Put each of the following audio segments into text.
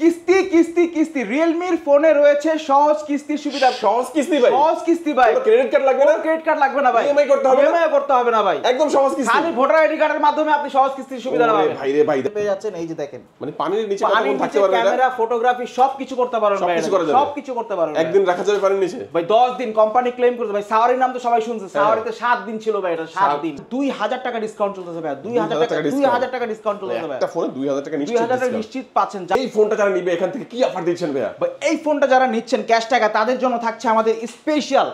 কিস্তি কিস্তি কিস্তি রিয়েলমির ফোনে রয়েছে সহজ কিস্তির সুবিধা। সহজ কিস্তি ভাই? সহজ কিস্তি ভাই। ক্রেডিট কার্ড লাগবে না? ক্রেডিট কার্ড লাগবে না ভাই। ইএমআই করতে হবে না? ইএমআই করতে হবে না ভাই। একদম সহজ কিস্তি। খালি ভোটার আইডি কার্ডের মাধ্যমে আপনি সহজ কিস্তির সুবিধা পাবেন। ভাই রে ভাই পেয়ে যাচ্ছেন। এই যে দেখেন, মানে পানির নিচে কতক্ষণ থাকতে পারবে? ক্যামেরা, ফটোগ্রাফি সবকিছু করতে পারবেন ভাই। সবকিছু করতে পারবেন। একদিন রাখা যাবে পানির নিচে ভাই? 10 দিন কোম্পানি ক্লেম করতে ভাই। সাওয়ারির নাম তো সবাই শুনছে। সাওয়ারিতে 7 দিন ছিল ভাই। এটা 7 দিন। 2000 টাকা ডিসকাউন্ট চলতেছে ভাই। 2000 টাকা ডিসকাউন্ট চলতেছে ভাই। একটা ফোনে 2000 টাকা নিশ্চিত 2000 টাকা নিশ্চিত পাচ্ছেন। এই ফোনটা যারা নিবে এখান থেকে কি অফার দিচ্ছেন ভাইয়া? এই ফোনটা যারা নিচ্ছেন ক্যাশ টাকা, তাদের জন্য থাকছে আমাদের স্পেশাল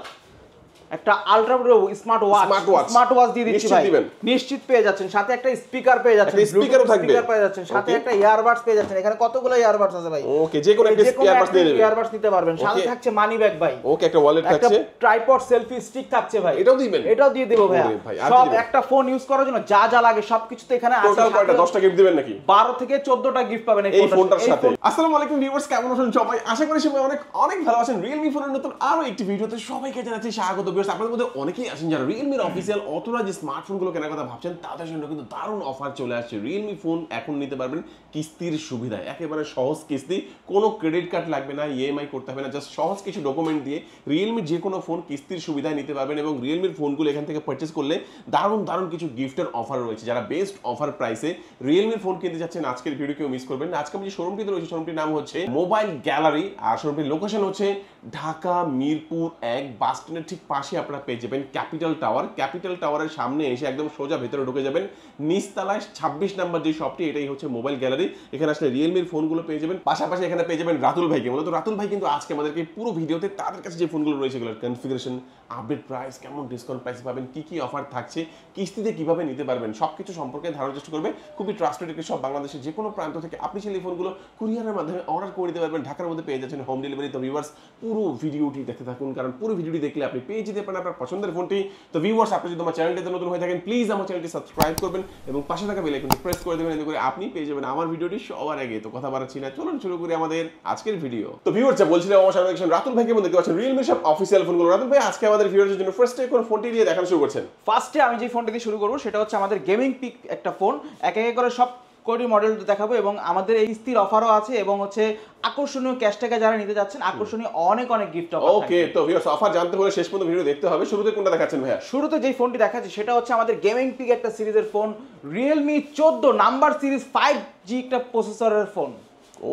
একটা আলট্রা স্মার্ট ওয়াচ দিয়ে দিচ্ছি ভাই। নিশ্চিত পেয়ে যাচ্ছেন। সাথে একটা স্পিকার পেয়ে যাচ্ছেন, স্পিকারও থাকবে। স্পিকার পেয়ে যাচ্ছেন, সাথে একটা ইয়ারবাডস পেয়ে যাচ্ছেন। এখানে কতগুলো ইয়ারবাডস আছে ভাই? ওকে, যে কোনো একটা ইয়ারবাডস নিয়ে নেবেন। ইয়ারবাডস নিতে পারবেন। সাথে থাকছে মানি ব্যাগ ভাই। ওকে, একটা ওয়ালেট থাকছে, একটা ট্রাইপড সেলফি স্টিক থাকছে ভাই। এটাও দিবেন? এটাও দিয়ে দেব ভাই। সব একটা ফোন ইউজ করার জন্য যা যা লাগে সবকিছু তো এখানে আছে। টোটাল কয়টা? 10টা গিফট দিবেন নাকি? 12 থেকে 14টা গিফট পাবেন এই ফোনটার সাথে। আসসালামু আলাইকুম ভিউয়ার্স, কেমন আছেন সবাই? আশা করি সবাই অনেক অনেক ভালো আছেন। Realme ফোনের নতুন আরো একটি ভিডিওতে সবাইকে জানাচ্ছি স্বাগত। ভিউয়ার্স, আপনাদের মধ্যে অনেকেই আছেন যারা Realme এর অফিশিয়াল অথরাইজড স্মার্টফোনগুলো কেনার কথা ভাবছেন, তাদের জন্য কিন্তু দারুণ অফার চলে আসছে। Realme ফোন এখন নিতে পারবেন কিস্তির সুবিধায়, একেবারে সহজ কিস্তি, কোনো ক্রেডিট কার্ড লাগবে না, ইএমআই করতে হবে না, জাস্ট সহজ কিছু ডকুমেন্ট দিয়ে Realme যে কোনো ফোন কিস্তির সুবিধায় নিতে পারবেন। এবং Realme এর ফোনগুলো এখান থেকে পারচেজ করলে দারুণ দারুণ কিছু গিফটের অফার রয়েছে। যারা বেস্ট অফার প্রাইসে Realme এর ফোন কিনতে যাচ্ছেন, আজকের ভিডিও কেউ মিস করবেন না। আজকে আমি যে শোরুমটিতে রয়েছে, শোরুমটির নাম হচ্ছে মোবাইল গ্যালারি, আর শোরুমটির লোকেশন হচ্ছে ঢাকা মিরপুর 1 বাস স্ট্যান্ডের ঠিক পাশে আপনারা পেয়ে যাবেন ক্যাপিটাল টাওয়ার। ক্যাপিটাল টাওয়ারের সামনে এসে একদম সোজা ভেতরে ঢুকে যাবেন, নিচতলায় 26 নাম্বার যে শপটি, এটাই হচ্ছে মোবাইল গ্যালারি। এখানে আসলে Realme এর ফোনগুলো পেয়ে যাবেন। পাশাপাশি এখানে পেয়ে যাবেন রাতুল ভাইকে। মূলত রাতুল ভাই কিন্তু আজকে আমাদেরকে পুরো ভিডিওতে তাদের কাছে যে ফোনগুলো রয়েছে এগুলোর কনফিগারেশন, আপডেট প্রাইস, কেমন ডিসকাউন্ট প্রাইস পাবেন, কি কি অফার থাকছে, কিস্তিতে কিভাবে নিতে পারবেন, সবকিছু সম্পর্কে ধারণার চেষ্টা করবে। খুবই ট্রাস্টেড একটি সব, বাংলাদেশের যে কোনো প্রান্ত থেকে আপনি সেই ফোনগুলো কুরিয়ারের মাধ্যমে অর্ডার করে দিতে পারবেন। ঢাকার মধ্যে পেয়ে যাচ্ছেন হোম ডেলিভারি। তো ভিউয়ার্স, পুরো ভিডিওটি দেখতে থাকুন, কারণ পুরো ভিডিওটি দেখলে আপনি পেয়ে যেতে পারেন আপনার পছন্দের ফোনটি। তো ভিউয়ার্স, আপনি যদি আমার চ্যানেলটিতে নতুন হয়ে থাকেন, প্লিজ আমার চ্যানেলটি সাবস্ক্রাইব করবেন এবং পাশে থাকা বেল আইকনটি প্রেস করে দেবেন, এতে করে আপনি পেয়ে যাবেন আমার ভিডিওটি সবার আগে। তো কথা বাড়াচ্ছি না, চলুন শুরু করি আমাদের আজকের ভিডিও। তো ভিউয়ার্স, বলছিলাম আমার সামনে দেখছেন রাতুল ভাইকে দেখতে পাচ্ছেন Realme সব অফিশিয়াল ফোনগুলো। রাতুল ভাই, আজকে আমাদের ভিউয়ার্সদের জন্য ফার্স্টে কোন ফোনটি দিয়ে দেখানো শুরু করছেন? ফার্স্টে আমি যে ফোনটি দিয়ে শুরু করব সেটা হচ্ছে আমাদের গেমিং পিক একটা ফোন। এক এক করে সব কোটি মডেল দেখাবো এবং আমাদের এই কিস্তির অফারও আছে এবং হচ্ছে আকর্ষণীয় ক্যাশ টাকা যারা নিতে যাচ্ছেন আকর্ষণীয় অনেক অনেক গিফট অফার। ওকে, তো ভিউয়ার্স, অফার জানতে হলে শেষ পর্যন্ত ভিডিও দেখতে হবে। শুরুতে কোনটা দেখাচ্ছেন ভাইয়া? শুরুতে যে ফোনটি দেখাচ্ছি সেটা হচ্ছে আমাদের গেমিং পিক একটা সিরিজের phone, Realme 14 number series 5G একটা প্রসেসরের ফোন।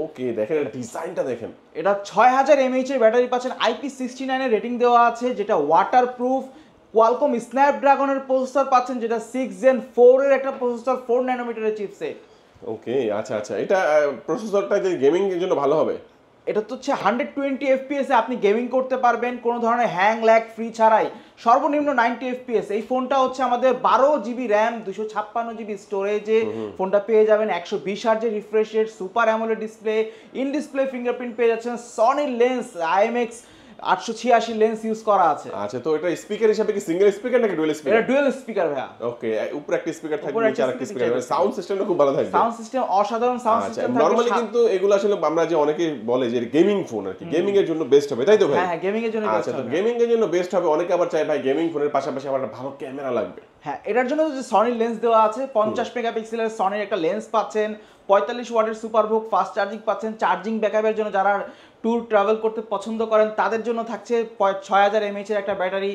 ওকে, দেখেন ডিজাইনটা দেখেন। এটা 6000 mAh এর ব্যাটারি পাচ্ছেন, IP69 এর রেটিং দেওয়া আছে, যেটা ওয়াটারপ্রুফ। কোয়ালকম স্ন্যাপড্রাগনের প্রসেসর পাচ্ছেন, যেটা 6 Gen 4 এর একটা প্রসেসর, 4 ন্যানোমিটারের চিপসেট। ওকে, আচ্ছা আচ্ছা, এটা প্রসেসরটা যে গেমিং এর জন্য ভালো হবে। এটা তো হচ্ছে 120 FPS এ আপনি গেমিং করতে পারবেন কোনো ধরনের হ্যাং ল্যাগ ফ্রি ছাড়াই, সর্বনিম্ন 90 FPS। এই ফোনটা হচ্ছে আমাদের 12GB RAM 256GB স্টোরেজে ফোনটা পেয়ে যাবেন, 120 Hz এর refresh rate, super AMOLED display, in display fingerprint পেয়ে যাচ্ছেন, সনির লেন্স IMX 886 লেন্স ইউজ করা আছে। আচ্ছা, তো এটা স্পিকার হিসেবে কি সিঙ্গেল স্পিকার নাকি ডুয়াল স্পিকার? এটা ডুয়াল স্পিকার ভাইয়া। ওকে, উপরে একটা স্পিকার থাকবে, নিচে আরেকটা স্পিকার থাকবে, সাউন্ড সিস্টেমটা খুব ভালো থাকবে। সাউন্ড সিস্টেম অসাধারণ সাউন্ড সিস্টেম থাকবে। নরমালি কিন্তু এগুলো আসলে আমরা যে অনেকে বলে যে গেমিং ফোন আর কি, গেমিং এর জন্য বেস্ট হবে, তাই তো ভাই? হ্যাঁ, গেমিং এর জন্য বেস্ট হবে। আচ্ছা, তো গেমিং এর জন্য বেস্ট হবে। অনেকে আবার চায় ভাই গেমিং ফোনের পাশাপাশি আমার একটা ভালো ক্যামেরা লাগবে। হ্যাঁ, এটার জন্য যে সনির লেন্স দেওয়া আছে, 50 মেগাপিক্সেলের সনির একটা লেন্স পাচ্ছেন, 45 ওয়াটের সুপারবুক ফাস্ট চার্জিং পাচ্ছেন। চার্জিং ব্যাকআপের জন্য যারা ট্যুর ট্রাভেল করতে পছন্দ করেন তাদের জন্য থাকছে 6000 mAh এর একটা ব্যাটারি।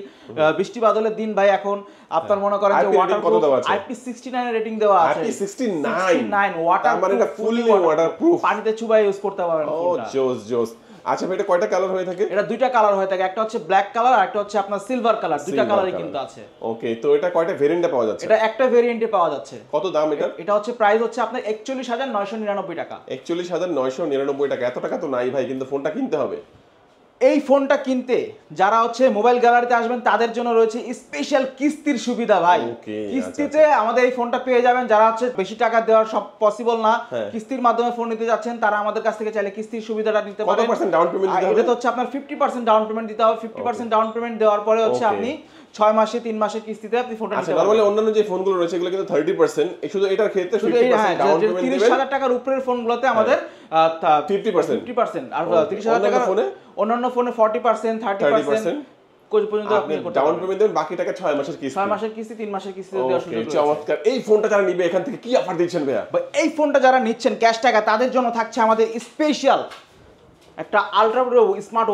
বৃষ্টি বাদলের দিন ভাই, এখন আপনার মনে করেন যে ওয়াটারপ্রুফ, IP69 এর রেটিং দেওয়া আছে। IP69 ওয়াটার, মানে এটা ফুললি ওয়াটারপ্রুফ, পানিতে চুবাই ইউজ করতে পারবেন। ও জোস জোস। আচ্ছা ভাই, এটা কয়টা কালার হয়ে থাকে? এটা দুইটা কালার হয়ে থাকে, একটা হচ্ছে ব্ল্যাক কালার আর একটা হচ্ছে আপনার সিলভার কালার। দুইটা কালারই কিন্তু আছে। ওকে, তো এটা কয়টা ভেরিয়েন্টে পাওয়া যাচ্ছে? এটা একটা ভেরিয়েন্টে পাওয়া যাচ্ছে। কত দাম এটা? এটা হচ্ছে প্রাইস হচ্ছে আপনার 41999 টাকা। 41999 টাকা। এত টাকা তো নাই ভাই, কিন্তু ফোনটা কিনতে হবে। এই ফোনটা কিনতে যারা হচ্ছে মোবাইল গ্যালারিতে আসবেন তাদের জন্য রয়েছে স্পেশাল কিস্তির সুবিধা ভাই। কিস্তিতে আমাদের এই ফোনটা পেয়ে যাবেন। যারা হচ্ছে বেশি টাকা দেওয়ার সব পসিবল না, কিস্তির মাধ্যমে ফোন নিতে যাচ্ছেন, তারা আমাদের কাছ থেকে চাইলে কিস্তির সুবিধাটা নিতে পারেন। কত পার্সেন্ট ডাউন পেমেন্ট দিতে হবে? এটা হচ্ছে আপনার 50% ডাউন পেমেন্ট দিতে হবে। 50% ডাউন পেমেন্ট দেওয়ার পরে হচ্ছে আপনি 6 মাসে 3 মাসের কিস্তিতে আপনি ফোনটা নিতে পারবেন। নরমালি অন্যান্য যে ফোনগুলো রয়েছে এগুলো কিন্তু 30%, শুধু এটার ক্ষেত্রে 50% ডাউন পেমেন্ট দিবেন। 30000 টাকার উপরের ফোনগুলোতে আমাদের 50%, আর 30000 টাকার ফোনে অন্যান্য ফোনে 40%, 30%, পর্যন্ত আপনি করতে ডাউন পারবেন। পেমেন্ট দেবেন, বাকি টাকা 6 মাসের কিস্তি। 6 মাসের কিস্তি, 3 মাসের কিস্তি দেওয়ার সুযোগ রয়েছে। চমৎকার। এই ফোনটা যারা নিবে এখান থেকে কি অফার দিচ্ছেন ভাইয়া? এই ফোনটা যারা নিচ্ছেন ক্যাশ টাকা, তাদের জন্য থাকছে আমাদের স্পেশাল একটা আলট্রা প্রো স্মার্ট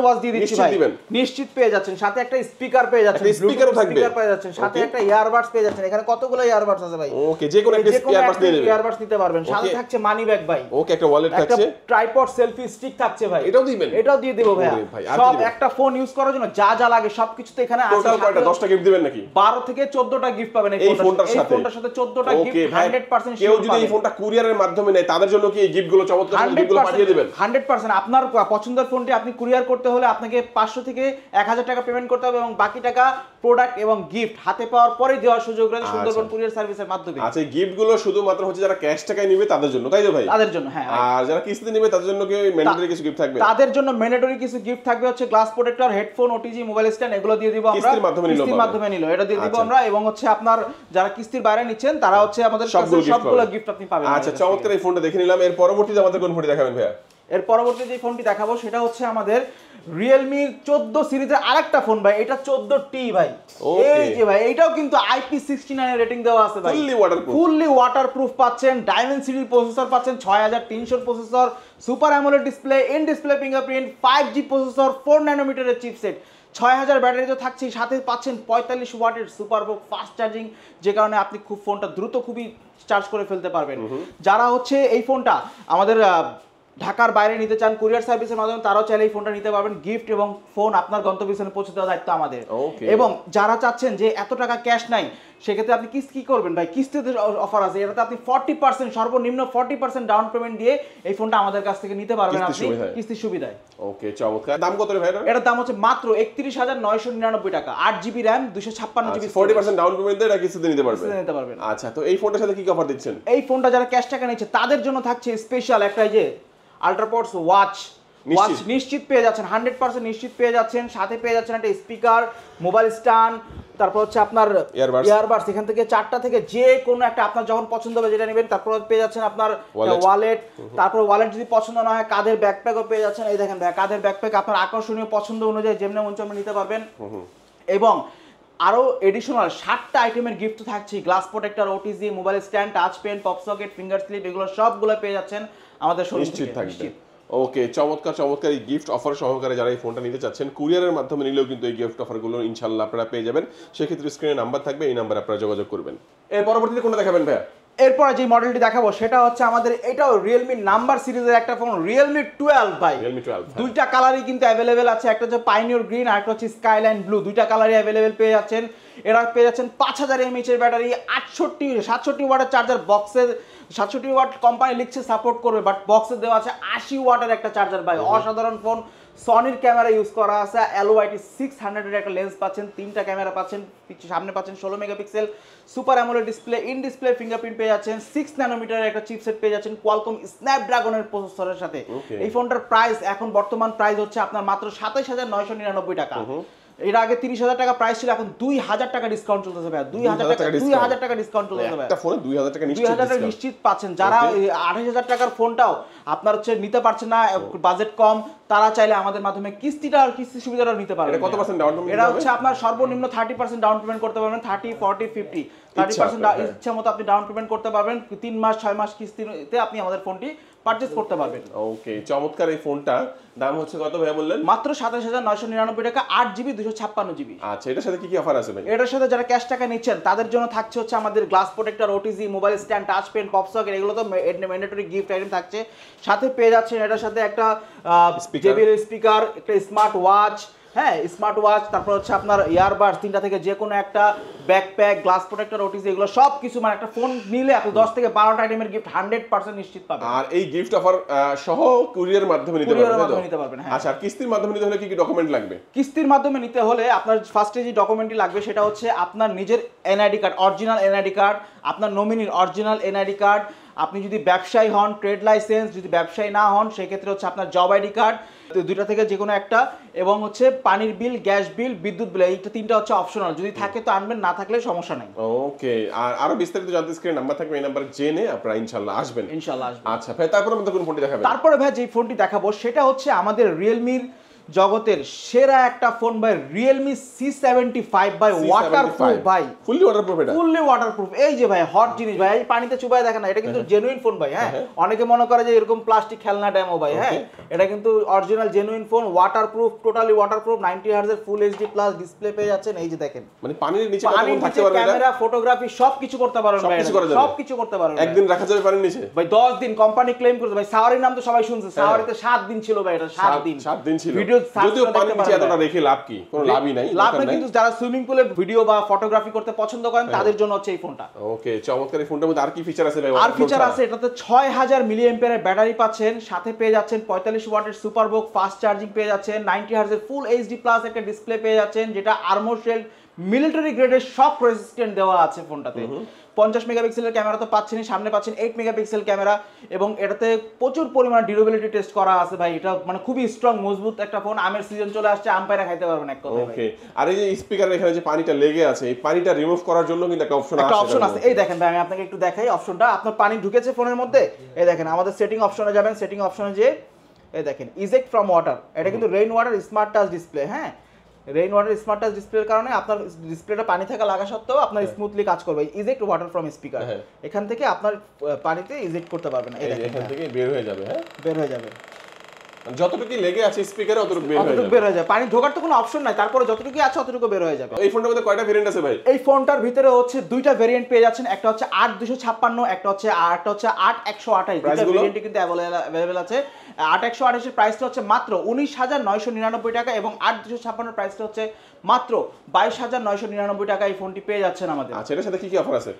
ওয়াচ দিয়ে দিচ্ছি ভাই। নিশ্চিত পেয়ে যাচ্ছেন, সাথে একটা স্পিকার পেয়ে যাচ্ছেন, স্পিকারও থাকবে, স্পিকার পেয়ে যাচ্ছেন, সাথে একটা ইয়ারবাডস পেয়ে যাচ্ছেন। এখানে কতগুলো ইয়ারবাডস আছে ভাই? ওকে, যে কোনো একটা ইয়ারবাডস নিয়ে নেবেন, ইয়ারবাডস নিতে পারবেন। সাথে থাকছে মানি ব্যাগ ভাই। ওকে, একটা ওয়ালেট থাকছে, একটা ট্রাইপড সেলফি স্টিক থাকছে ভাই। এটাও দিবেন? এটাও দিয়ে দেব ভাই। সব একটা ফোন ইউজ করার জন্য যা যা লাগে সবকিছু তো এখানে আছে। টোটাল কয়টা 10টা গিফট দিবেন নাকি? 12 থেকে 14টা গিফট পাবেন এই ফোনটার সাথে 14টা গিফট 100% কেউ যদি এই ফোনটা কুরিয়ারের মাধ্যমে নেয় তাদের জন্য কি এই গিফটগুলো, চমৎকার গিফটগুলো পাঠিয়ে দিবেন? 100%। আপনার পছন্দের ফোনটি আপনি কুরিয়ার করতে হলে আপনাকে 500 থেকে 1000 টাকা পেমেন্ট করতে হবে এবং বাকি টাকা প্রোডাক্ট এবং গিফট হাতে পাওয়ার পরে দেওয়ার সুযোগ রয়েছে সুন্দরবন কুরিয়ার সার্ভিসের মাধ্যমে। আচ্ছা, এই গিফটগুলো শুধুমাত্র হচ্ছে যারা ক্যাশ টাকায় নেবে তাদের জন্য, তাই তো ভাই? তাদের জন্য, হ্যাঁ। আর যারা কিস্তিতে নেবে তাদের জন্য কি ম্যান্ডেটরি কিছু গিফট থাকবে? তাদের জন্য ম্যান্ডেটরি কিছু গিফট থাকবে, হচ্ছে glass protector, headphone, OTG, mobile stand, এগুলো দিয়ে দিব আমরা। কিস্তির মাধ্যমে নিলো এটা দিয়ে দিব আমরা। এবং হচ্ছে আপনার যারা কিস্তির বাইরে নিচ্ছেন তারা হচ্ছে আমাদের সবগুলো গিফট আপনি পাবেন। আচ্ছা, চমৎকার। এই ফোনটা দেখে নিলাম। এর পরবর্তীতে আমাদের কোন ফোনটি দেখাবেন ভাইয়া? এর পরবর্তী যে ফোনটি দেখাবো সেটা হচ্ছে আমাদের Realme 14 সিরিজের আরেকটা ফোন ভাই। এটা 14T ভাই। এই যে ভাই, এটাও কিন্তু IP69 এর রেটিং দেওয়া আছে ভাই। ফুললি ওয়াটারপ্রুফ পাচ্ছেন, ডাইমেনসিটি প্রসেসর পাচ্ছেন, 6300 processor, super AMOLED display, in display fingerprint, 5G processor, 4 ন্যানোমিটারের চিপসেট, 6000 ব্যাটারি তো থাকছেই, সাথে পাচ্ছেন 45 ওয়াটের সুপার ফাস্ট চার্জিং, যে কারণে আপনি ফোনটা দ্রুত খুবই চার্জ করে ফেলতে পারবেন। যারা হচ্ছে এই ফোনটা আমাদের ঢাকার বাইরে নিতে চান কুরিয়ার সার্ভিসের মাধ্যমে, তারাও চাইলে এই ফোনটা নিতে পারবেন। গিফট এবং ফোন আপনার গন্তব্যস্থানে পৌঁছে দেওয়ার দায়িত্ব আমাদের। এবং যারা চাচ্ছেন যে এত টাকা ক্যাশ নাই, সেক্ষেত্রে আপনি কি করবেন ভাই? কিস্তিতে অফার আছে, এটাতে আপনি 40% সর্বনিম্ন 40% ডাউন পেমেন্ট দিয়ে এই ফোনটা আমাদের কাছ থেকে নিতে পারবেন আপনি কিস্তির সুবিধায়। ওকে, চমৎকার। দাম কত রে ভাই? এটার দাম হচ্ছে মাত্র 31,999 টাকা, 8GB RAM, 256GB। 40% down payment দিয়ে এটা কিস্তিতে নিতে পারবেন। আচ্ছা, তো এই ফোনটার সাথে কি অফার দিচ্ছেন? এই ফোনটা যারা ক্যাশ টাকা নিচ্ছে তাদের জন্য থাকছে স্পেশাল একটা যে আল্ট্রাপডস ওয়াচ নিশ্চিত পেয়ে যাচ্ছেন, 100% নিশ্চিত পেয়ে যাচ্ছেন। সাথে পেয়ে যাচ্ছেন একটা স্পিকার, মোবাইল স্ট্যান্ড, তারপর হচ্ছে আপনার ইয়ারবাডস। এখান থেকে 4টা থেকে যে কোনো একটা আপনার যখন পছন্দ হবে যেটা নেবেন। তারপর পেয়ে যাচ্ছেন আপনার ওয়ালেট, তারপর ওয়ালেট যদি পছন্দ না হয় কাঁধের ব্যাকপ্যাকও পেয়ে যাচ্ছেন। এই দেখেন কাঁধের ব্যাকপ্যাক আপনার আকর্ষণীয় পছন্দ অনুযায়ী যেমন মন চায় নিতে পারবেন। এবং আরো এডিশনাল 7টা আইটেমের গিফট থাকছে, glass protector, OTG, mobile stand, touch pen, pop socket, finger slip, এগুলো সবগুলো পেয়ে যাচ্ছেন আমাদের শোরুম থেকে। ওকে, চমৎকার এই গিফট অফার সহকারে যারা এই ফোনটা নিতে চাচ্ছেন কুরিয়ারের মাধ্যমে নিলেও কিন্তু এই গিফট অফারগুলো ইনশাআল্লাহ আপনারা পেয়ে যাবেন। সেক্ষেত্রে স্ক্রিনে নাম্বার থাকবে, এই নাম্বারে আপনারা যোগাযোগ করবেন। এর পরবর্তীতে কোনটা দেখাবেন ভাইয়া? এরপর যে মডেলটি দেখাবো সেটা হচ্ছে আমাদের এটাও Realme নাম্বার সিরিজের একটা ফোন, Realme 12 ভাই। দুইটা কালারই কিন্তু অ্যাভেলেবেল আছে, একটা হচ্ছে পাইনিয়র গ্রিন আর একটা হচ্ছে স্কাইলাইন ব্লু। দুইটা কালারই অ্যাভেলেবেল পেয়ে যাচ্ছেন। এরা পেয়ে যাচ্ছেন 5000 mAh এর ব্যাটারি, 67 ওয়াটের চার্জার বক্সের। 67 ওয়াট কোম্পানি লিখছে সাপোর্ট করবে, বাট বক্সে দেওয়া আছে 80 ওয়াটের একটা চার্জার ভাই। অসাধারণ ফোন। সনির ক্যামেরা ইউজ করা আছে, LOIT 600 এর একটা লেন্স পাচ্ছেন, 3টা ক্যামেরা পাচ্ছেন, সামনে পাচ্ছেন 16 megapixel, super AMOLED display, in display fingerprint পেয়ে যাচ্ছেন, 6 ন্যানোমিটারের একটা চিপসেট পেয়ে যাচ্ছেন কোয়ালকম স্ন্যাপড্রাগনের প্রসেসরের সাথে। এই ফোনটার প্রাইস এখন বর্তমান প্রাইস হচ্ছে আপনার মাত্র 27999 টাকা। এর আগে 30,000 টাকা প্রাইস ছিল, এখন 2000 টাকা ডিসকাউন্ট চলতেছে ভাই। 2000 টাকা ডিসকাউন্ট চলতেছে ভাই। একটা ফোনে 2000 টাকা নিশ্চিত পাচ্ছেন। যারা 28,000 টাকার ফোনটাও আপনার হচ্ছে নিতে পারছেন না, বাজেট কম, তারা চাইলে আমাদের মাধ্যমে কিস্তি সুবিধাটাও নিতে পারবেন। কত পার্সেন্ট ডাউন পেমেন্ট? এটা হচ্ছে আপনার সর্বনিম্ন 30% ডাউন পেমেন্ট করতে পারবেন। 30, 40, 50 30% ইচ্ছা মতো আপনি ডাউন পেমেন্ট করতে পারবেন। 3 মাস 6 মাস কিস্তিতে আপনি আমাদের ফোনটি পারচেজ করতে পারবেন। ওকে, চমৎকার। এই ফোনটা দাম হচ্ছে কত ভাই বললেন? মাত্র 27999 টাকা, 8GB 256GB। আচ্ছা, এটার সাথে কি কি অফার আছে ভাই? এটার সাথে যারা ক্যাশ টাকা নিচ্ছেন তাদের জন্য থাকছে হচ্ছে আমাদের glass protector, OTG, mobile stand, touch pen, pop socket, এগুলো তো ম্যান্ডেটরি গিফট আইটেম থাকছে। সাথে পেয়ে যাচ্ছেন এটার সাথে একটা JBL স্পিকার, একটা স্মার্ট ওয়াচ, হ্যাঁ স্মার্ট ওয়াচ, তারপর হচ্ছে আপনার ইয়ারবাডস, 3টা থেকে যে কোনো একটা, ব্যাকপ্যাক, গ্লাস প্রোটেক্টর, ওটিজি, এগুলো সব কিছু, মানে একটা ফোন নিলে আপনি 10 থেকে 12টা আইটেমের গিফট 100% নিশ্চিত পাবেন। আর এই গিফট অফার সহ কুরিয়ারের মাধ্যমে নিতে পারবেন। হ্যাঁ। আচ্ছা, কিস্তির মাধ্যমে নিতে হলে কি কি ডকুমেন্ট লাগবে? কিস্তির মাধ্যমে নিতে হলে আপনার ফার্স্টে যে ডকুমেন্টটি লাগবে সেটা হচ্ছে আপনার নিজের NID card, original NID card, আপনার নমিনির অরিজিনাল এনআইডি কার্ড, আপনি যদি ব্যবসায়ী হন ট্রেড লাইসেন্স, যদি ব্যবসায়ী না হন সেক্ষেত্রে হচ্ছে আপনার জব আইডি কার্ড, দুইটা থেকে যে কোনো একটা, এবং হচ্ছে পানির বিল, গ্যাস বিল, বিদ্যুৎ বিল, এইটা 3টা হচ্ছে অপশনাল। যদি থাকে তো আনবেন, না থাকলে সমস্যা নাই। ওকে, আর আরো বিস্তারিত জানতে স্ক্রিনে নাম্বার থাকবে, এই নাম্বারে জেনে আপনারা ইনশাআল্লাহ আসবেন। ইনশাআল্লাহ আসবেন। আচ্ছা ভাই, তারপরে আমাদের কোন ফোনটি দেখাবেন? তারপরে ভাই যে ফোনটি দেখাবো সেটা হচ্ছে আমাদের Realme জগতের সেরা একটা ফোন ভাই Realme C75 ভাই, ওয়াটারপ্রুফ ভাই, ফুললি ওয়াটারপ্রুফ। এটা ফুললি ওয়াটারপ্রুফ। এই যে ভাই হট জিনিস ভাই, এই পানিতে চুবায় দেখেন না, এটা কিন্তু জেনুইন ফোন ভাই। হ্যাঁ, অনেকে মনে করে যে এরকম প্লাস্টিক খেলনা ডেমো ভাই। হ্যাঁ, এটা কিন্তু original genuine phone, waterproof, totally waterproof, 90 hertz এর ফুল এইচডি প্লাস ডিসপ্লে পেয়ে যাচ্ছেন। এই যে দেখেন, মানে পানির নিচে কতক্ষণ থাকতে পারবে? ক্যামেরা, ফটোগ্রাফি সবকিছু করতে পারবেন ভাই, সবকিছু করতে পারবেন। একদিন রাখা যাবে পানির নিচে ভাই, 10 দিন কোম্পানি ক্লেম করতে ভাই। সাওয়ারির নাম তো সবাই শুনছে, সাওয়ারিতে 7 দিন ছিল ভাই, এটা 7 দিন ছিল। ভিডিও যদিও পানির নিচে এতটা রেখে লাভ কি? কোনো লাভই নাই, লাভ নাই। কিন্তু যারা সুইমিং পুলে ভিডিও বা ফটোগ্রাফি করতে পছন্দ করেন তাদের জন্য হচ্ছে এই ফোনটা। ওকে, চমৎকার। এই ফোনটার মধ্যে আর কি ফিচার আছে ভাই? আর ফিচার আছে, এটাতে 6000 মিলিঅ্যাম্পিয়ারের ব্যাটারি পাচ্ছেন, সাথে পেয়ে যাচ্ছেন 45 ওয়াটের সুপারবুক ফাস্ট চার্জিং পেয়ে যাচ্ছেন, 90 হার্জ এর ফুল এইচডি প্লাস একটা ডিসপ্লে পেয়ে যাচ্ছেন, যেটা আর্মর শেল মিলিটারি গ্রেডের শক রেজিস্ট্যান্ট দেওয়া আছে ফোনটাতে। 50 মেগাপিক্সেলের ক্যামেরা তো পাচ্ছেনই, সামনে পাচ্ছেন 8 মেগাপিক্সেল ক্যামেরা, এবং এটাতে প্রচুর পরিমাণ ডিউরেবিলিটি টেস্ট করা আছে ভাই। এটা মানে খুবই স্ট্রং মজবুত একটা ফোন। আমের সিজন চলে আসছে, আম পায়রা খাইতে পারবেন এক কথায়। ওকে, আর এই যে স্পিকারের এখানে যে পানিটা লেগে আছে, এই পানিটা রিমুভ করার জন্য কিন্তু একটা অপশন আছে। এই দেখেন ভাই, আমি আপনাকে একটু দেখাই অপশনটা। আপনার পানি ঢুকেছে ফোনের মধ্যে, এই দেখেন আমাদের সেটিং অপশনে যাবেন, সেটিং অপশনে যে এই দেখেন ইজেক্ট ফ্রম ওয়াটার, এটা কিন্তু rain water smart touch display. হ্যাঁ, রেইন ওয়াটার স্মার্ট টাচ ডিসপ্লের কারণে আপনার ডিসপ্লেটা পানি থাকা লাগা সত্ত্বেও আপনার স্মুথলি কাজ করবে। ইজেক্ট ওয়াটার ফ্রম স্পিকার, এখান থেকে আপনার পানিতে ইজেক্ট করতে পারবেন। এই দেখেন এখান থেকে বের হয়ে যাবে। হ্যাঁ, বের হয়ে যাবে, যতটুকু লেগে আছে স্পিকারে অতটুকু বের হয়ে যাবে। পানি ঢোকার তো কোনো অপশন নাই, তারপরে যতটুকু আছে অতটুকু বের হয়ে যাবে। এই ফোনটার মধ্যে কয়টা ভেরিয়েন্ট আছে ভাই? এই ফোনটার ভিতরে হচ্ছে দুইটা ভেরিয়েন্ট পেয়ে যাচ্ছেন, একটা হচ্ছে 8256, একটা হচ্ছে 8128। দুটো ভেরিয়েন্টই কিন্তু अवेलेबल আছে। 8128 এর প্রাইসটা হচ্ছে মাত্র 19999 টাকা, এবং 8256 এর প্রাইসটা হচ্ছে মাত্র 22999 টাকা। এই ফোনটি পেয়ে যাচ্ছেন আমাদের। আচ্ছা, এর সাথে কি কি অফার আছে?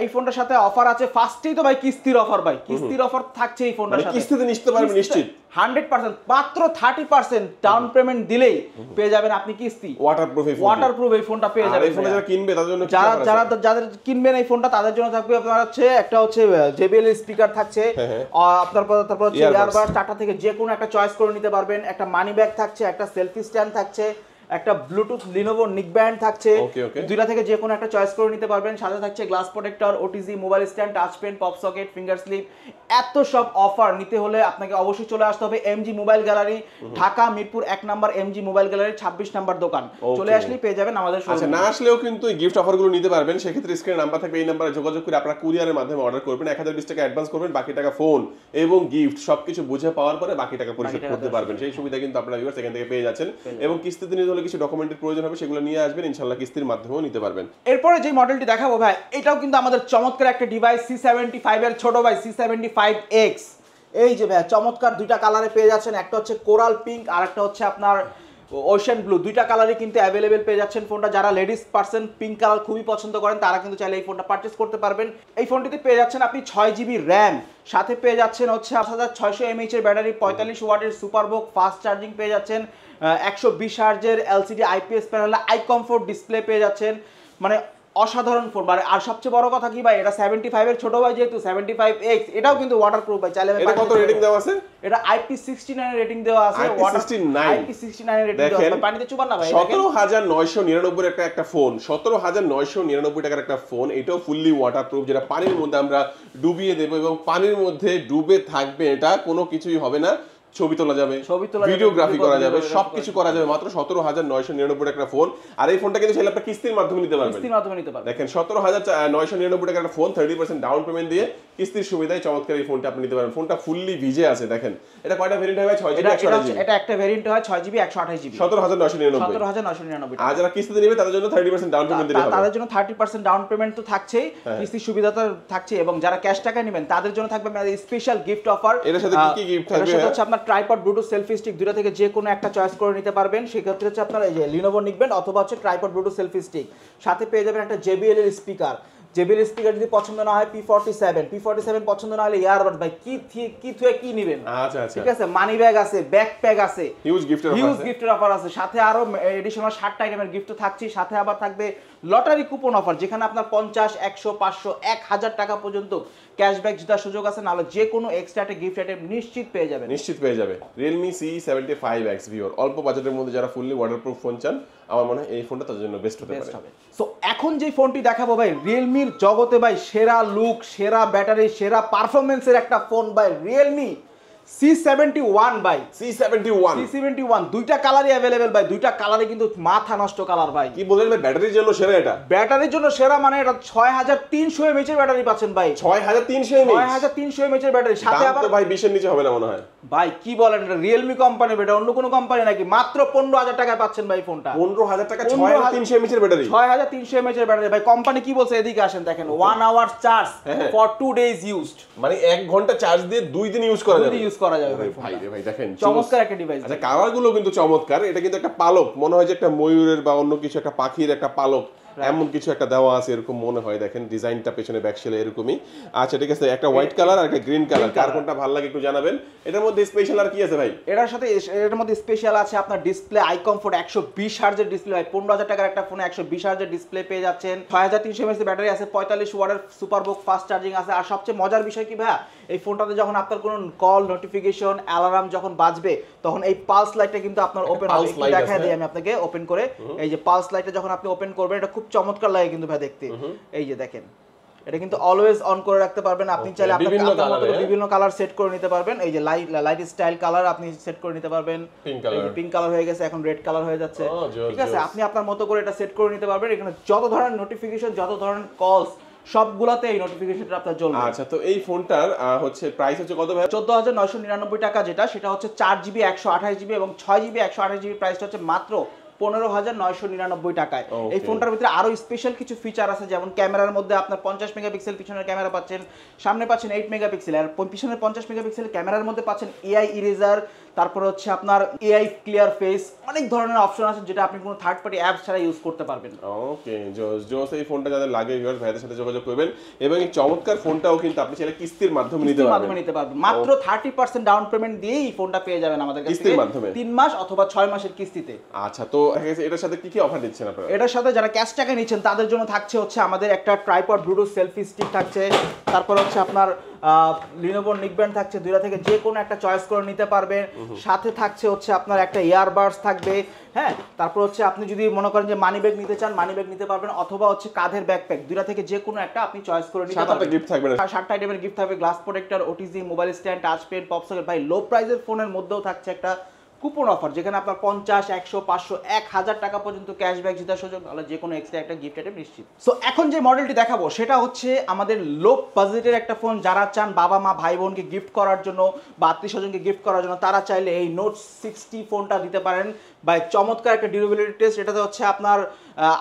এই ফোনটার সাথে অফার আছে, ফার্স্টেই তো ভাই কিস্তির অফার ভাই, কিস্তির অফার থাকছে এই ফোনটার সাথে। কিস্তিতে নিতে পারবেন নিশ্চিত 100%, মাত্র 30% ডাউন পেমেন্ট দিলেই পেয়ে যাবেন আপনি কিস্তি। ওয়াটারপ্রুফ এই ফোনটা পেয়ে যাবেন। এই ফোনটা যারা কিনবে তাদের জন্য, যাদের কিনবেন এই ফোনটা তাদের জন্য থাকবে আপনার হচ্ছে একটা হচ্ছে JBL স্পিকার থাকছে, আপনার তারপর হচ্ছে ইয়ারবাড, টাটা থেকে যে কোনো একটা চয়েস করে নিতে পারবেন, একটা মানি ব্যাগ থাকছে, একটা সেলফি স্ট্যান্ড থাকছে, একটা ব্লুটুথ লিনোভো নিক ব্যান্ড থাকছে। দুইটা থেকে যে কোনো একটা চয়েস করে নিতে পারবেন। সাথে থাকছে glass protector, OTG, mobile stand, touch pen, pop socket, finger slip. এত সব অফার নিতে হলে আপনাকে অবশ্যই চলে আসতে হবে MG mobile gallery, Dhaka Mirpur 1 নম্বর MG মোবাইল গ্যালারি 26 নম্বর দোকান। চলে আসলেই পেয়ে যাবেন আমাদের শোরুমে। আচ্ছা, না আসলেও কিন্তু এই গিফট অফারগুলো নিতে পারবেন। সেক্ষেত্রে স্ক্রিনে নাম্বার থাকবে, এই নাম্বারে যোগাযোগ করে আপনারা কুরিয়ারের মাধ্যমে অর্ডার করবেন। 1020 টাকা অ্যাডভান্স করবেন, বাকি টাকা ফোন এবং গিফট সবকিছু বুঝে পাওয়ার পরে বাকি টাকা পরিশোধ করতে পারবেন। সেই সুবিধা কিন্তু আপনারা ভিউয়ার্স এখান থেকে পেয়ে যাচ্ছেন। এবং কিস্তিতে নিতে হলে কিছু ডকুমেন্টের প্রয়োজন হবে, সেগুলো নিয়ে আসবেন, ইনশাআল্লাহ কিস্তির মাধ্যমেও নিতে পারবেন। এরপরে যে মডেলটি দেখাবো ভাই, এটাও কিন্তু আমাদের চমৎকার একটা ডিভাইস, C75 এর ছোট ভাই, C75X। এই যে ভাই চমৎকার দুইটা কালারে পেয়ে যাচ্ছেন, একটা হচ্ছে কোরাল পিঙ্ক আর একটা হচ্ছে আপনার ওশেন ব্লু। দুইটা কালারই কিন্তু অ্যাভেলেবেল পেয়ে যাচ্ছেন ফোনটা। যারা লেডিস পার্সন পিঙ্ক কালার খুবই পছন্দ করেন তারা কিন্তু চাইলে এই ফোনটা পারচেজ করতে পারবেন। এই ফোনটিতে পেয়ে যাচ্ছেন আপনি 6GB র্যাম, সাথে পেয়ে যাচ্ছেন হচ্ছে 8600 mAh এর ব্যাটারি, 45 ওয়াটের সুপারবুক ফাস্ট চার্জিং পেয়ে যাচ্ছেন, 120 হার্জের LCD IPS প্যানেলে আই কমফোর্ট ডিসপ্লে পেয়ে যাচ্ছেন। মানে অসাধারণ ফোন। আর সবচেয়ে বড় কথা কি ভাই, এটা 75 এর ছোট ভাই যেহেতু 75X, এটাও কিন্তু ওয়াটারপ্রুফ ভাই। চাইলে এটা কত রেটিং দেওয়া আছে? এটা IP69 এর রেটিং দেওয়া আছে। IP69 এর রেটিং দেওয়া আছে, পানিতে চুবান না ভাই। 17999 এর একটা ফোন, 17999 টাকার একটা ফোন, এটাও ফুললি ওয়াটারপ্রুফ, যেটা পানির মধ্যে আমরা ডুবিয়ে দেব এবং পানির মধ্যে ডুবে থাকবে, এটা কোনো কিছুই হবে না। ছবি তোলা যাবে, ভিডিওগ্রাফি করা যাবে, সবকিছু করা যাবে মাত্র 17999 টাকার ফোন। আর এই ফোনটা কিন্তু চাইলে আপনি কিস্তির মাধ্যমে নিতে পারবেন। দেখেন 17999 টাকার একটা ফোন 30% ডাউন পেমেন্ট দিয়ে কিস্তির সুবিধায় চমৎকার এই ফোনটা আপনি নিতে পারবেন। ফোনটা ফুললি ভিজে আছে। দেখেন এটা কয়টা ভেরিয়েন্ট হয়? 6GB 128GB। এটা একটা ভেরিয়েন্ট হয় 6GB 128GB, 17999। আর যারা কিস্তিতে নেবে তাদের জন্য 30% ডাউন পেমেন্ট দিতে হবে। তাদের জন্য 30% ডাউন পেমেন্ট তো থাকছেই, কিস্তির সুবিধা তো থাকছে, এবং যারা ক্যাশ টাকা নেবেন তাদের জন্য থাকবে স্পেশাল গিফট অফার। এর সাথে কি কি গিফট থাকবে? সেটা হচ্ছে আপনার ট্রাইপড, ব্লুটুথ, সেলফি স্টিক, দুটো থেকে যে কোনো একটা চয়েস করে নিতে পারবেন। সেক্ষেত্রে হচ্ছে আপনার এই যে লিনোভো নিক ব্যান্ড অথবা হচ্ছে ট্রাইপড, ব্লুটুথ, সেলফি স্টিক। সাথে পেয়ে যাবেন একটা JBL এর স্পিকার। JBL স্পিকার যদি পছন্দ না হয় P47 পছন্দ না হলে ইয়ারবাড ভাই, কি নেবেন? আচ্ছা আচ্ছা, ঠিক আছে। মানি ব্যাগ আছে, ব্যাকপ্যাক আছে, হিউজ গিফটের অফার আছে। সাথে আরো এডিশনাল 60টা আইটেমের গিফট থাকছে। সাথে আবার থাকবে লটারি কুপন অফার, যেখানে আপনার 50, 100, 500, 1000 টাকা পর্যন্ত ক্যাশব্যাক জেতার সুযোগ আছে। নাহলে যে কোনো এক্সট্রা একটা গিফট আইটেম নিশ্চিত পেয়ে যাবেন। Realme C75X ভিউয়ার, অল্প বাজেটের মধ্যে যারা ফুললি ওয়াটারপ্রুফ ফোন চান, আমার মনে হয় এই ফোনটা তাদের জন্য বেস্ট হতে পারে। সো এখন যে ফোনটি দেখাবো ভাই, রিয়েলমির জগতে ভাই সেরা লুক, সেরা ব্যাটারি, সেরা পারফরম্যান্সের একটা ফোন ভাই, Realme C71 ভাই, C71 C71 দুইটা কালারই अवेलेबल ভাই, দুইটা কালারই কিন্তু মাথা নষ্ট কালার ভাই। কি বলেন ভাই, ব্যাটারির জন্য সেরা এটা? ব্যাটারির জন্য সেরা মানে এটা 6300 mAh এর ব্যাটারি পাচ্ছেন ভাই। 6300 mAh 6300 mAh এর ব্যাটারি, সাথে আবার তো ভাই 20 এর নিচে হবে না মনে হয়। ভাই কি বলেন, এটা রিয়েলমি কোম্পানি, এটা অন্য কোনো কোম্পানি নাকি? মাত্র 15000 টাকায় পাচ্ছেন ভাই ফোনটা। 15000 টাকা 6300 mAh এর ব্যাটারি, 6300 mAh এর ব্যাটারি ভাই। কোম্পানি কি বলছে এদিকে আসেন দেখেন, 1 hour charge for 2 days used, মানে 1 ঘন্টা চার্জ দিয়ে 2 দিন ইউজ করা যাবে। 2 দিন ইউজ করা যাবে ভাই। ভাই রে ভাই দেখেন চমৎকার একটা ডিভাইস। আচ্ছা কালার গুলো কিন্তু চমৎকার। এটা কিন্তু একটা পালক, মনে হয় যে একটা ময়ূরের বা অন্য কিছু একটা পাখির একটা পালক এমন কিছু একটা দেওয়া আছে এরকম মনে হয়। দেখেন ডিজাইনটা পেছনে ব্যাকশেলে এরকমই। আচ্ছা ঠিক আছে, একটা হোয়াইট কালার আর একটা গ্রিন কালার, কার কোনটা ভালো লাগে একটু জানাবেন। এটার মধ্যে স্পেশাল আর কি আছে ভাই? এটার সাথে এটার মধ্যে স্পেশাল আছে আপনার ডিসপ্লে আই কমফোর্ট 120 হার্জের ডিসপ্লে ভাই। 15000 টাকার একটা ফোনে 120 হার্জের ডিসপ্লে পেয়ে যাচ্ছেন। 6300 mAh ব্যাটারি আছে, 45 ওয়াটের সুপারবুক ফাস্ট চার্জিং আছে। আর সবচেয়ে মজার বিষয় কি ভাই, এই ফোনটাতে যখন আপনার কোনো কল, নোটিফিকেশন, অ্যালার্ম যখন বাজবে তখন এই পালস লাইটটা কিন্তু আপনার ওপেন হবে। একটু দেখাই দিই আমি আপনাকে ওপেন করে। এই যে পালস লাইটটা যখন আপনি ওপেন করবেন, এটা খুব চমৎকার লাগে কিন্তু ভাই দেখতে। এই যে দেখেন, এটা কিন্তু অলওয়েজ অন করে রাখতে পারবেন। আপনি চাইলে আপনার বিভিন্ন কালার সেট করে নিতে পারবেন। এই যে লাইট স্টাইল কালার আপনি সেট করে নিতে পারবেন। পিঙ্ক কালার হয়ে গেছে, এখন রেড কালার হয়ে যাচ্ছে। ঠিক আছে, আপনি আপনার মতো করে এটা সেট করে নিতে পারবেন। এখানে যত ধরনের নোটিফিকেশন, যত ধরনের কলস, সবগুলাতে এই নোটিফিকেশনটা আপনার জ্বলবে। আচ্ছা, তো এই ফোনটার হচ্ছে প্রাইস হচ্ছে কত ভাই? 14999 টাকা, যেটা সেটা হচ্ছে 4GB 128GB এবং 6GB 128GB। প্রাইসটা হচ্ছে মাত্র 15999 টাকায়। এই ফোনটার ভিতরে আরো স্পেশাল কিছু ফিচার আছে, যেমন ক্যামেরার মধ্যে আপনার 50 মেগাপিক্সেল পিছনের ক্যামেরা পাচ্ছেন, সামনে পাচ্ছেন 8 মেগাপিক্সেল, আর পিছনের 50 মেগাপিক্সেল ক্যামেরার মধ্যে পাচ্ছেন এআই ইরেজার, তারপর হচ্ছে আপনার এআই ক্লিয়ার ফেস, অনেক ধরনের অপশন আছে যেটা আপনি কোনো থার্ড পার্টি অ্যাপস ছাড়া ইউজ করতে পারবেন। ওকে, জোস। এই ফোনটা যাদের লাগে ভিউয়ার্স ভাইদের সাথে যোগাযোগ করবেন, এবং এই চমৎকার ফোনটাও কিন্তু আপনি চাইলে কিস্তির মাধ্যমে নিতে পারবেন। মাত্র 30% ডাউন পেমেন্ট দিয়েই এই ফোনটা পেয়ে যাবেন আমাদের কাছ থেকে কিস্তির মাধ্যমে 3 মাস অথবা 6 মাসের কিস্তিতে। আচ্ছা, তো এটার সাথে কি কি অফার দিচ্ছেন আপনারা? এটার সাথে যারা ক্যাশ টাকা নিচ্ছেন তাদের জন্য থাকছে হচ্ছে আমাদের একটা ট্রাইপড ব্লুটুথ সেলফি স্টিক থাকছে, তারপর হচ্ছে আপনার লিনোভো নিকব্যান্ড থাকছে, দুইটা থেকে যে কোনো একটা চয়েস করে নিতে পারবেন। সাথে থাকছে হচ্ছে আপনার একটা ইয়ারবাডস থাকবে, হ্যাঁ। তারপর হচ্ছে আপনি যদি মনে করেন যে মানি ব্যাগ নিতে চান, মানি ব্যাগ নিতে পারবেন, অথবা হচ্ছে কাঁধের ব্যাকপ্যাক, দুইটা থেকে যে কোনো একটা আপনি চয়েস করে নিতে পারবেন। 7টা গিফট থাকবে, 7টা আইটেমের গিফট থাকবে, glass protector, OTG, mobile stand, touch pen, pop socket. ভাই লো প্রাইসের ফোনের মধ্যেও থাকছে একটা কুপন অফার, যেখানে আপনার 50, 100, 500, 1000 টাকা পর্যন্ত ক্যাশব্যাক জেতার সুযোগ, তাহলে যে কোনো এক্সট্রা একটা গিফট আইটেম নিশ্চিত। সো এখন যে মডেলটি দেখাবো সেটা হচ্ছে আমাদের লো বাজেটের একটা ফোন। যারা চান বাবা মা ভাই বোনকে গিফট করার জন্য বা আত্মীয় স্বজনকে গিফট করার জন্য, তারা চাইলে এই নোট 60 ফোনটা দিতে পারেন। বা চমৎকার একটা ডিউরেবিলিটি টেস্ট, এটাতে হচ্ছে আপনার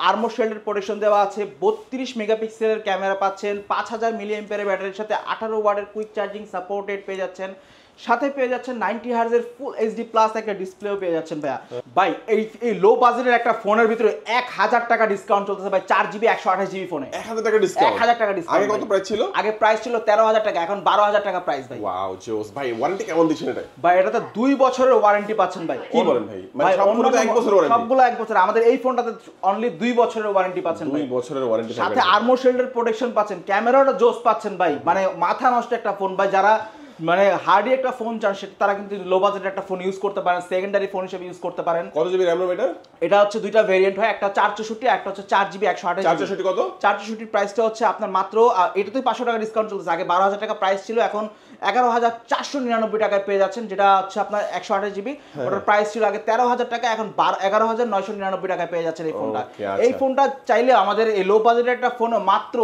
আর্মর শেল্ডের প্রোটেকশন দেওয়া আছে, 32 মেগাপিক্সেলের ক্যামেরা পাচ্ছেন, 5000 মিলিঅ্যাম্পিয়ারের ব্যাটারির সাথে 18 ওয়াটের কুইক চার্জিং সাপোর্টেড পেয়ে যাচ্ছেন। সাথে পেয়ে যাচ্ছেন 90 হার্জের ফুল এইচডি প্লাস একটা ডিসপ্লেও পেয়ে যাচ্ছেন ভাইয়া। ভাই এই লো বাজেটের একটা ফোনের ভিতরে 1000 টাকা ডিসকাউন্ট চলতেছে ভাই। 4GB 128GB ফোনে 1000 টাকা ডিসকাউন্ট। 1000 টাকা ডিসকাউন্ট। আগে কত প্রাইস ছিল? আগে প্রাইস ছিল 13000 টাকা, এখন 12000 টাকা প্রাইস ভাই। ওয়াও জোস ভাই। ওয়ারেন্টি কেমন দিচ্ছেন এটা? ভাই এটাতে 2 বছরের ওয়ারেন্টি পাচ্ছেন ভাই। কি বলেন ভাই? মানে সবগুলো তো 1 বছরের ওয়ারেন্টি? সবগুলো 1 বছর। আমাদের এই ফোনটাতে অনলি 2 বছরের ওয়ারেন্টি পাচ্ছেন ভাই। 2 বছরের ওয়ারেন্টি সাথে আর্মর শেল্ডের প্রোটেকশন পাচ্ছেন, ক্যামেরাটা জোস পাচ্ছেন ভাই। মানে মাথা নষ্ট একটা ফোন ভাই। যারা মানে হার্ডি একটা ফোন চান সেটা তারা কিন্তু লো বাজেটের একটা ফোন ইউজ করতে পারেন, সেকেন্ডারি ফোন হিসেবে ইউজ করতে পারেন। কত জিবি র‍্যাম এটা? এটা হচ্ছে দুইটা ভেরিয়েন্ট হয়, একটা 464, একটা হচ্ছে 4GB 128। 464 কত? 464 প্রাইসটা হচ্ছে আপনার মাত্র, এটাতেই 500 টাকা ডিসকাউন্ট চলতেছে। আগে 12000 টাকা প্রাইস ছিল, এখন 11499 টাকায় পেয়ে যাচ্ছেন, যেটা হচ্ছে আপনার 128GB। ওটার প্রাইস ছিল আগে 13000 টাকা, এখন 11999 টাকায় পেয়ে যাচ্ছেন এই ফোনটা। এই ফোনটা চাইলে আমাদের এই লো বাজেটের একটা ফোন মাত্র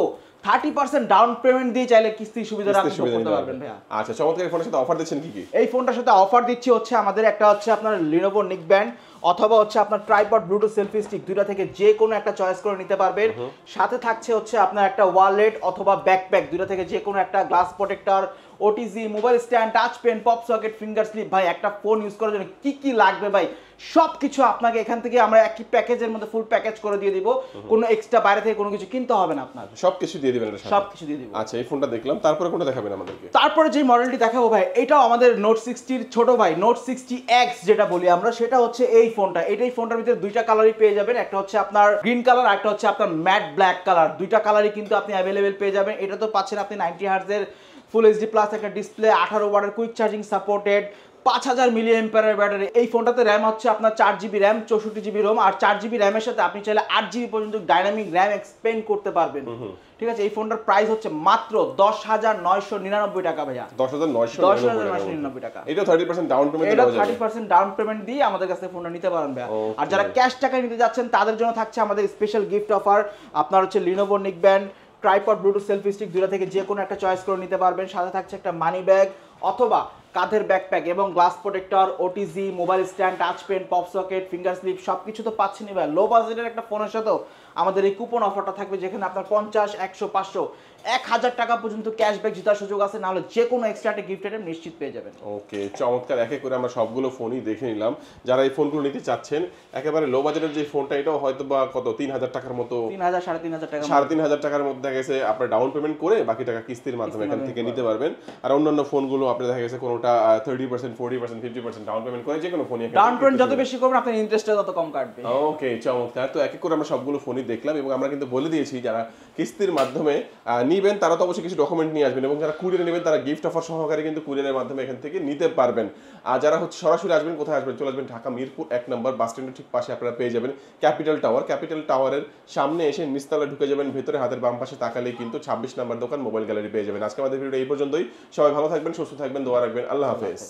30% ডাউন পেমেন্ট দিয়ে চাইলে কিস্তি সুবিধা আপনি করতে পারবেন ভাইয়া। আচ্ছা, চমৎকার। এই ফোনের সাথে অফার দিচ্ছেন কি কি? এই ফোনটার সাথে অফার দিচ্ছি হচ্ছে আমাদের একটা হচ্ছে আপনার লিনোভো নিকব্যান্ড অথবা হচ্ছে আপনার ট্রাইপড ব্লুটুথ সেলফি স্টিক, দুইটা থেকে যে কোনো একটা চয়েস করে নিতে পারবেন। সাথে থাকছে হচ্ছে আপনার একটা ওয়ালেট অথবা ব্যাকপ্যাক, দুইটা থেকে যে কোনো একটা, glass protector, OTG, mobile stand, touch pen, pop socket, finger slip. ভাই একটা ফোন ইউজ করার জন্য কি কি লাগবে ভাই সবকিছু আপনাকে এখান থেকে আমরা একই প্যাকেজের মধ্যে ফুল প্যাকেজ করে দিয়ে দিব। কোনো এক্সট্রা বাইরে থেকে কোনো কিছু কিনতে হবে না আপনার, সবকিছু দিয়ে দিবেন এটা? সবকিছু দিয়ে দিব। আচ্ছা, এই ফোনটা দেখলাম, তারপরে কোনটা দেখাবেন আমাদেরকে? তারপরে যে মডেলটি দেখাবো ভাই, এটাও আমাদের নোট 60 ছোট ভাই, নোট 60X যেটা বলি আমরা, সেটা হচ্ছে এই ফোনটা। এই ফোনটার ভিতরে দুইটা কালারই পেয়ে যাবেন, একটা হচ্ছে আপনার গ্রিন কালার, একটা হচ্ছে আপনার ম্যাট ব্ল্যাক কালার। দুইটা কালারই কিন্তু আপনি অ্যাভেলেবেল পেয়ে যাবেন। এটা তো পাচ্ছেন আপনি 90 হার্জের ফুল এইচডি প্লাস একটা ডিসপ্লে, 18 ওয়াটের কুইক চার্জিং সাপোর্টেড, 5000 মিলি অ্যাম্পিয়ারের ব্যাটারি। এই ফোনটাতে র্যাম হচ্ছে আপনার 4GB র্যাম 64GB রোম, আর 4GB র্যামের সাথে আপনি চাইলে 8GB পর্যন্ত ডাইনামিক র্যাম এক্সপেন্ড করতে পারবেন। ঠিক আছে, এই ফোনটার প্রাইস হচ্ছে মাত্র 10,999 টাকা ভাইয়া। 10,999 টাকা। এটা 30% ডাউন পেমেন্ট এটা 30% ডাউন পেমেন্ট দিয়ে আমাদের কাছ থেকে ফোনটা নিতে পারেন ভাইয়া। আর যারা ক্যাশ টাকায় নিতে যাচ্ছেন তাদের জন্য থাকছে আমাদের স্পেশাল গিফট অফার। আপনার হচ্ছে Lenovo neckband tripod Bluetooth selfie stick দুটো থেকে যে কোনো একটা চয়েস করে নিতে পারবেন। সাথে থাকছে একটা মানি ব্যাগ অথবা কাঁধের ব্যাকপ্যাক এবং glass protector, OTG, mobile stand, touch pen, pop socket, finger slip সবকিছু তো পাচ্ছেনই ভাই। লো বাজেটের একটা ফোনের সাথেও আমাদের এই কুপন অফারটা থাকবে, যেখানে আপনার 50, 100, 500, 1000 টাকা পর্যন্ত ক্যাশব্যাক জেতার সুযোগ আছে, নাহলে যে কোনো এক্সট্রা একটা গিফট আইটেম নিশ্চিত পেয়ে যাবেন। ওকে, চমৎকার। এক এক করে আমরা সবগুলো ফোনই দেখে নিলাম। যারা এই ফোনগুলো নিতে চাচ্ছেন, একেবারে লো বাজেটের যে ফোনটা, এটাও হয়তো বা কত 3000 টাকার মতো, 3000 3,500 টাকা, 3,500 টাকার মধ্যে দেখা গেছে আপনার ডাউন পেমেন্ট করে বাকি টাকা কিস্তির মাধ্যমে এখান থেকে নিতে পারবেন। আর অন্যান্য ফোনগুলো আপনি দেখা গেছে কোনোটা 30%, 40%, 50% ডাউন পেমেন্ট করে যে কোনো ফোনই ডাউন পেমেন্ট যত বেশি করবেন আপনার ইন্টারেস্টটা তত কম কাটবে। ওকে, চমৎকার। তো এক এক করে আমরা সবগুলো ফোনই দেখলাম এবং আমরা কিন্তু বলে দিয়েছি যারা কিস্তির মাধ্যমে নিবেন তারা তো অবশ্যই কিছু ডকুমেন্ট নিয়ে আসবেন, এবং যারা কুরিয়ারে নেবেন তারা গিফট অফার সহকারে কিন্তু কুরিয়ারের মাধ্যমে এখান থেকে নিতে পারবেন। আর যারা হচ্ছে সরাসরি আসবেন, কোথায় আসবেন? চলে আসবেন ঢাকা মিরপুর 1 নম্বর বাস স্ট্যান্ডের ঠিক পাশে আপনারা পেয়ে যাবেন ক্যাপিটাল টাওয়ার। ক্যাপিটাল টাওয়ারের সামনে এসে নিচতলা ঢুকে যাবেন, ভেতরে হাতের বাম পাশে তাকালেই কিন্তু 26 নম্বর দোকান মোবাইল গ্যালারি পেয়ে যাবেন। আজকে আমাদের ভিডিও এই পর্যন্তই। সবাই ভালো থাকবেন, সুস্থ থাকবেন, দোয়া রাখবেন। আল্লাহ হাফেজ।